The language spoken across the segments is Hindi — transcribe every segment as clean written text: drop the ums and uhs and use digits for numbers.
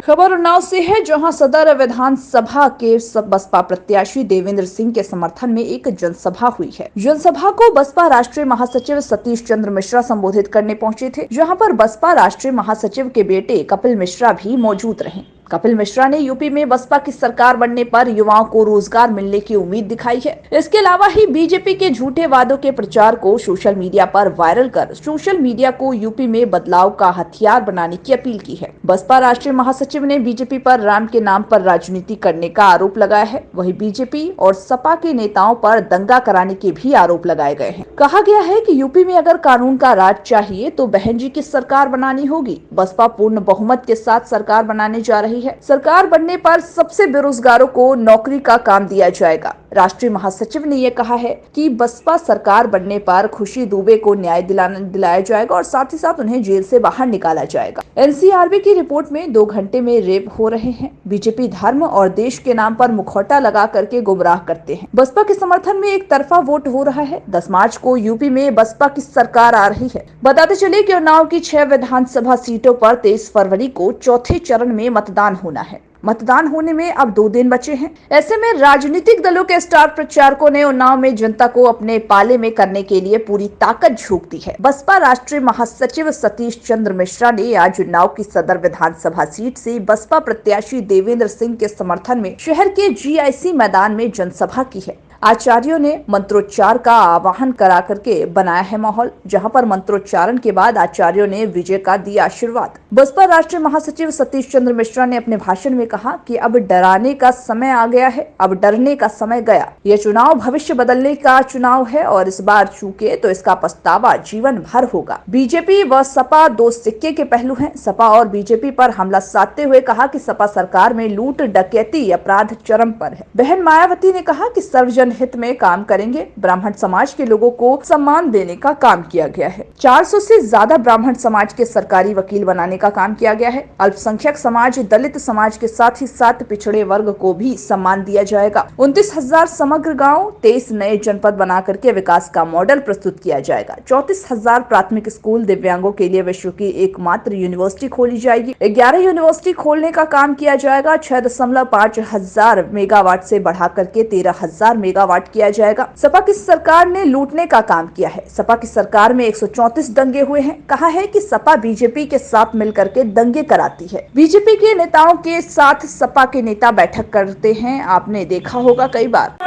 खबर उन्नाव से है, जहां सदर विधानसभा के बसपा प्रत्याशी देवेंद्र सिंह के समर्थन में एक जनसभा हुई है। जनसभा को बसपा राष्ट्रीय महासचिव सतीश चंद्र मिश्रा संबोधित करने पहुंचे थे, जहां पर बसपा राष्ट्रीय महासचिव के बेटे कपिल मिश्रा भी मौजूद रहे। कपिल मिश्रा ने यूपी में बसपा की सरकार बनने पर युवाओं को रोजगार मिलने की उम्मीद दिखाई है। इसके अलावा ही बीजेपी के झूठे वादों के प्रचार को सोशल मीडिया पर वायरल कर सोशल मीडिया को यूपी में बदलाव का हथियार बनाने की अपील की है। बसपा राष्ट्रीय महासचिव ने बीजेपी पर राम के नाम पर राजनीति करने का आरोप लगाया है। वहीं बीजेपी और सपा के नेताओं पर दंगा कराने के भी आरोप लगाए गए हैं। कहा गया है कि यूपी में अगर कानून का राज चाहिए तो बहन जी की सरकार बनानी होगी। बसपा पूर्ण बहुमत के साथ सरकार बनाने जा रही है। सरकार बनने पर सबसे बेरोजगारों को नौकरी का काम दिया जाएगा। राष्ट्रीय महासचिव ने यह कहा है कि बसपा सरकार बनने पर खुशी दुबे को न्याय दिलाया जाएगा और साथ ही साथ उन्हें जेल से बाहर निकाला जाएगा। एनसीआरबी की रिपोर्ट में 2 घंटे में रेप हो रहे हैं। बीजेपी धर्म और देश के नाम पर मुखौटा लगा करके गुमराह करते हैं। बसपा के समर्थन में एक तरफा वोट हो रहा है। 10 मार्च को यूपी में बसपा की सरकार आ रही है। बताते चले कि उन्नाव की 6 विधानसभा सीटों पर 23 फरवरी को चौथे चरण में मतदान होना है। मतदान होने में अब 2 दिन बचे हैं। ऐसे में राजनीतिक दलों के स्टार प्रचारकों ने उन्नाव में जनता को अपने पाले में करने के लिए पूरी ताकत झोंक दी है। बसपा राष्ट्रीय महासचिव सतीश चंद्र मिश्रा ने आज उन्नाव की सदर विधानसभा सीट से बसपा प्रत्याशी देवेंद्र सिंह के समर्थन में शहर के जीआईसी मैदान में जनसभा की है। आचार्यों ने मंत्रोच्चार का आवाहन करा करके बनाया है माहौल, जहां पर मंत्रोच्चारण के बाद आचार्यों ने विजय का दिया आशीर्वाद। बसपा राष्ट्रीय महासचिव सतीश चंद्र मिश्रा ने अपने भाषण में कहा कि अब डराने का समय आ गया है, अब डरने का समय गया। यह चुनाव भविष्य बदलने का चुनाव है और इस बार चूके तो इसका पछतावा जीवन भर होगा। बीजेपी व सपा 2 सिक्के के पहलू हैं। सपा और बीजेपी पर हमला साधते हुए कहा कि सपा सरकार में लूट डकैती अपराध चरम पर है। बहन मायावती ने कहा कि सर्वजन हित में काम करेंगे। ब्राह्मण समाज के लोगों को सम्मान देने का काम किया गया है। 400 से ज्यादा ब्राह्मण समाज के सरकारी वकील बनाने का काम किया गया है। अल्पसंख्यक समाज, दलित समाज के साथ ही साथ पिछड़े वर्ग को भी सम्मान दिया जाएगा। 29,000 समग्र गांव, 23 नए जनपद बना करके विकास का मॉडल प्रस्तुत किया जाएगा। 34,000 प्राथमिक स्कूल, दिव्यांगों के लिए विश्व की एकमात्र यूनिवर्सिटी खोली जाएगी। 11 यूनिवर्सिटी खोलने का काम किया जाएगा। 6.5 हजार मेगावाट से बढ़ा करके 13,000 मेगावाट किया जाएगा। सपा की सरकार ने लूटने का काम किया है। सपा की सरकार में 134 दंगे हुए हैं। कहा है कि सपा बीजेपी के साथ मिलकर के दंगे कराती है। बीजेपी के नेताओं के साथ सपा के नेता बैठक करते हैं। आपने देखा होगा कई बार।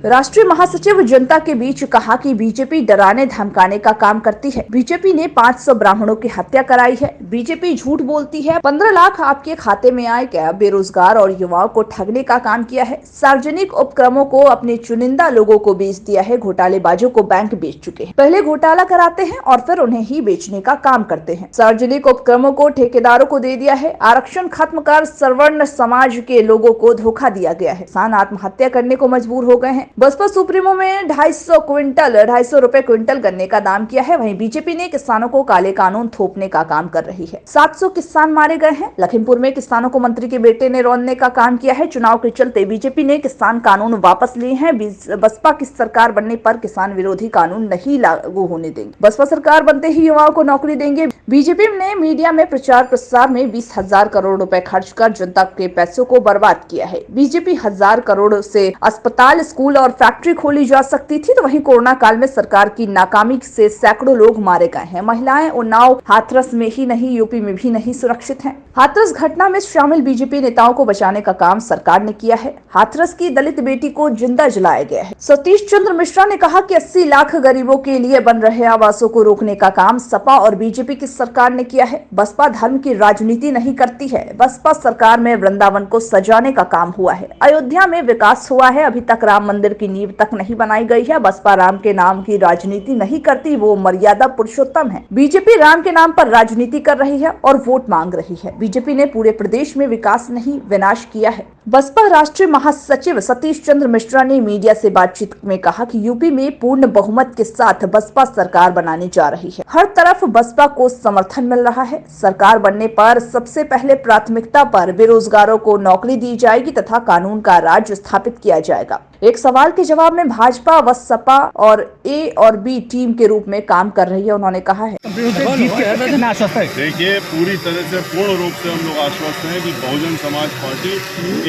राष्ट्रीय महासचिव जनता के बीच कहा कि बीजेपी डराने धमकाने का काम करती है। बीजेपी ने 500 ब्राह्मणों की हत्या कराई है। बीजेपी झूठ बोलती है। 15 लाख आपके खाते में आए क्या? बेरोजगार और युवाओं को ठगने का काम किया है। सार्वजनिक उपक्रमों को अपने चुनिंदा लोगों को बेच दिया है। घोटालेबाजों को बैंक बेच चुके हैं। पहले घोटाला कराते हैं और फिर उन्हें ही बेचने का काम करते हैं। सार्वजनिक उपक्रमों को ठेकेदारों को दे दिया है। आरक्षण खत्म कर सवर्ण समाज के लोगों को धोखा दिया गया है। किसान आत्महत्या करने को मजबूर हो गए हैं। बसपा सुप्रीमो में 250 रुपए क्विंटल गन्ने का दाम किया है। वहीं बीजेपी ने किसानों को काले कानून थोपने का काम कर रही है। 700 किसान मारे गए हैं। लखीमपुर में किसानों को मंत्री के बेटे ने रौंदने का काम किया है। चुनाव के चलते बीजेपी ने किसान कानून वापस लिए हैं। बसपा की सरकार बनने पर किसान विरोधी कानून नहीं लागू होने देंगे। बसपा सरकार बनते ही युवाओं को नौकरी देंगे। बीजेपी ने मीडिया में प्रचार प्रसार में 20,000 करोड़ रुपए खर्च कर जनता के पैसों को बर्बाद किया है। बीजेपी 1000 करोड़ से अस्पताल, स्कूल और फैक्ट्री खोली जा सकती थी, तो वहीं कोरोना काल में सरकार की नाकामी से सैकड़ों लोग मारे गए हैं। महिलाएं उन्नाव, हाथरस में ही नहीं यूपी में भी नहीं सुरक्षित हैं। हाथरस घटना में शामिल बीजेपी नेताओं को बचाने का काम सरकार ने किया है। हाथरस की दलित बेटी को जिंदा जलाया गया है। सतीश चंद्र मिश्रा ने कहा कि 80 लाख गरीबों के लिए बन रहे आवासों को रोकने का काम सपा और बीजेपी की सरकार ने किया है। बसपा धर्म की राजनीति नहीं करती है। बसपा सरकार में वृंदावन को सजाने का काम हुआ है। अयोध्या में विकास हुआ है। अभी तक राम मंदिर मंदिर की नींव तक नहीं बनाई गई है। बसपा राम के नाम की राजनीति नहीं करती, वो मर्यादा पुरुषोत्तम है। बीजेपी राम के नाम पर राजनीति कर रही है और वोट मांग रही है। बीजेपी ने पूरे प्रदेश में विकास नहीं विनाश किया है। बसपा राष्ट्रीय महासचिव सतीश चंद्र मिश्रा ने मीडिया से बातचीत में कहा कि यूपी में पूर्ण बहुमत के साथ बसपा सरकार बनाने जा रही है। हर तरफ बसपा को समर्थन मिल रहा है। सरकार बनने पर सबसे पहले प्राथमिकता पर बेरोजगारों को नौकरी दी जाएगी तथा कानून का राज स्थापित किया जाएगा। एक सवाल के जवाब में भाजपा व सपा और ए और बी टीम के रूप में काम कर रही है। उन्होंने कहा है, देखिए, पूरी तरह से पूर्ण रूप से हम लोग आश्वस्त हैं कि बहुजन समाज पार्टी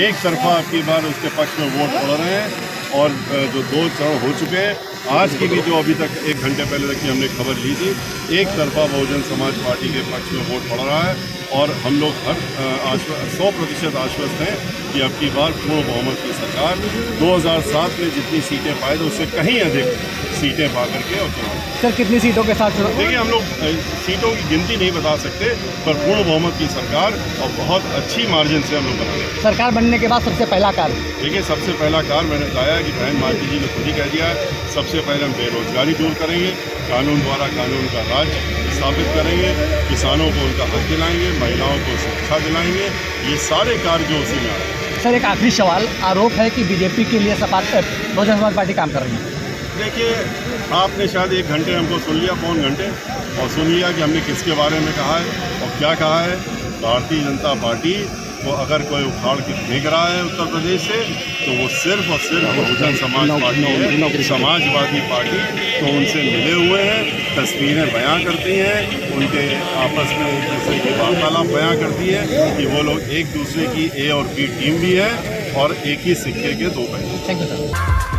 एक तरफा आपकी बार उसके पक्ष में वोट पड़ रहे हैं और जो 2 चरण हो चुके हैं, आज की भी जो अभी तक 1 घंटे पहले तक की हमने खबर ली थी, एक तरफा बहुजन समाज पार्टी के पक्ष में वोट पड़ रहा है और हम लोग 100% आश्वस्त हैं कि अब की बार पूर्ण बहुमत की सरकार 2007 में जितनी सीटें पाए थे उससे कहीं अधिक सीटें पा करके और चुनाव। सर, कितनी सीटों के साथ चुनाव? देखिए, हम लोग सीटों की गिनती नहीं बता सकते, पर पूर्ण बहुमत की सरकार और बहुत अच्छी मार्जिन से हम लोग बनाएंगे। सरकार बनने के बाद सबसे पहला कार्य? देखिए, सबसे पहला कार्य मैंने बताया कि बहन मालती जी ने खुद ही कह दिया है, सबसे पहले हम बेरोजगारी दूर करेंगे, कानून द्वारा कानून का राज स्थापित करेंगे, किसानों को उनका हक दिलाएंगे, महिलाओं को शिक्षा दिलाएंगे। ये सारे कार्य जो उसी में आ रहे हैं। सर, एक आखिरी सवाल, आरोप है कि बीजेपी के लिए बहुजन समाज पार्टी काम कर रही है। देखिए, आपने शायद 1 घंटे हमको सुन लिया, पौन घंटे, और सुन लिया कि हमने किसके बारे में कहा है और क्या कहा है। भारतीय जनता पार्टी को अगर कोई उखाड़ के फेंक रहा है उत्तर प्रदेश से, तो वो सिर्फ और सिर्फ बहुजन समाज पार्टी है, समाजवादी पार्टी। तो उनसे मिले हुए हैं, तस्वीरें बयां करती हैं, उनके आपस में एक दूसरे की वार्तालाप बयां करती है कि वो लोग एक दूसरे की ए और बी टीम भी है और एक ही सिक्के के 2 पहलू। Thank you sir.